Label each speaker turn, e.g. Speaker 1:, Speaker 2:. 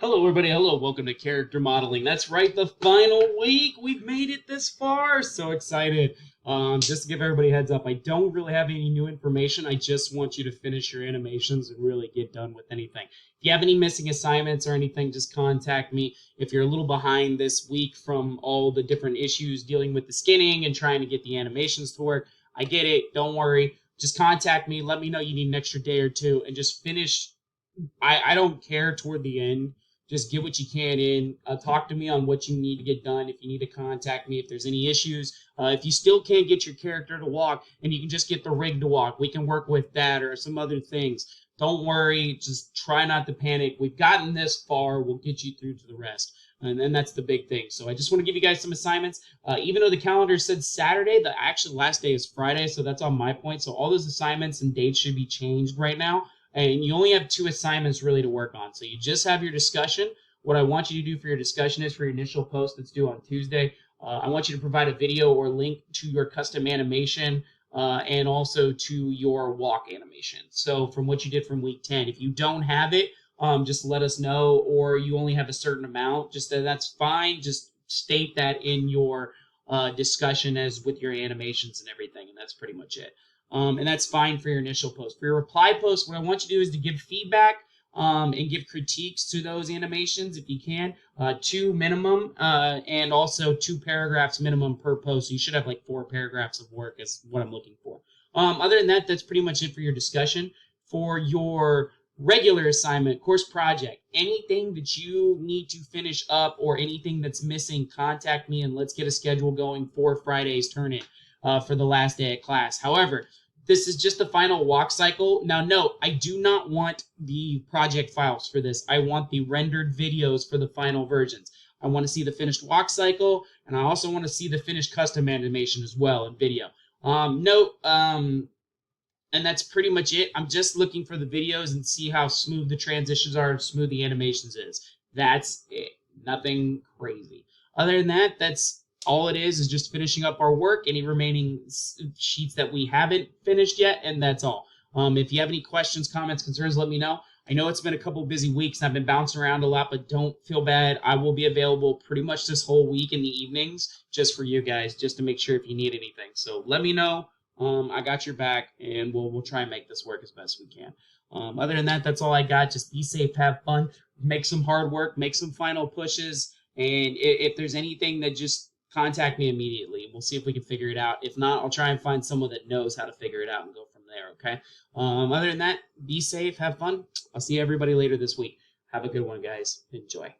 Speaker 1: Hello, everybody. Hello. Welcome to Character Modeling. That's right, the final week. We've made it this far. So excited. Just to give everybody a heads up, I don't really have any new information. I just want you to finish your animations and really get done with anything. If you have any missing assignments or anything, just contact me. If you're a little behind this week from all the different issues dealing with the skinning and trying to get the animations to work, I get it. Don't worry. Just contact me. Let me know you need an extra day or two and just finish. I don't care toward the end. Just get what you can in. Talk to me on what you need to get done. If you need to contact me, if there's any issues. If you still can't get your character to walk and you can just get the rig to walk, we can work with that or some other things. Don't worry. Just try not to panic. We've gotten this far. We'll get you through to the rest. And then that's the big thing. So I just want to give you guys some assignments. Even though the calendar said Saturday, the actual last day is Friday. So that's on my point. So all those assignments and dates should be changed right now. And you only have 2 assignments really to work on. So you just have your discussion. What I want you to do for your discussion is for your initial post that's due on Tuesday, I want you to provide a video or link to your custom animation and also to your walk animation. So from what you did from week 10, if you don't have it, just let us know, or you only have a certain amount, just that's fine. Just state that in your discussion as with your animations and everything, and that's pretty much it. And that's fine for your initial post. For your reply post, what I want you to do is to give feedback and give critiques to those animations if you can. 2 minimum and also 2 paragraphs minimum per post. So you should have like 4 paragraphs of work is what I'm looking for. Other than that, that's pretty much it for your discussion. For your regular assignment, course project, anything that you need to finish up or anything that's missing, contact me and let's get a schedule going for Friday's turn-in for the last day of class. However, this is just the final walk cycle. Now, note, I do not want the project files for this. I want the rendered videos for the final versions. I want to see the finished walk cycle, and I also want to see the finished custom animation as well in video. And that's pretty much it. I'm just looking for the videos and see how smooth the transitions are and smooth the animations is. That's it. Nothing crazy. Other than that, that's all it is just finishing up our work, any remaining sheets that we haven't finished yet, and that's all. If you have any questions, comments, concerns, let me know. I know it's been a couple busy weeks and I've been bouncing around a lot, but don't feel bad. I will be available pretty much this whole week in the evenings just for you guys, just to make sure if you need anything. So let me know. I got your back, and we'll try and make this work as best we can. Other than that, that's all I got. Just be safe, have fun, make some hard work, make some final pushes, and if there's anything that just contact me immediately. We'll see if we can figure it out. If not, I'll try and find someone that knows how to figure it out and go from there, okay? Other than that, be safe, have fun. I'll see everybody later this week. Have a good one, guys. Enjoy.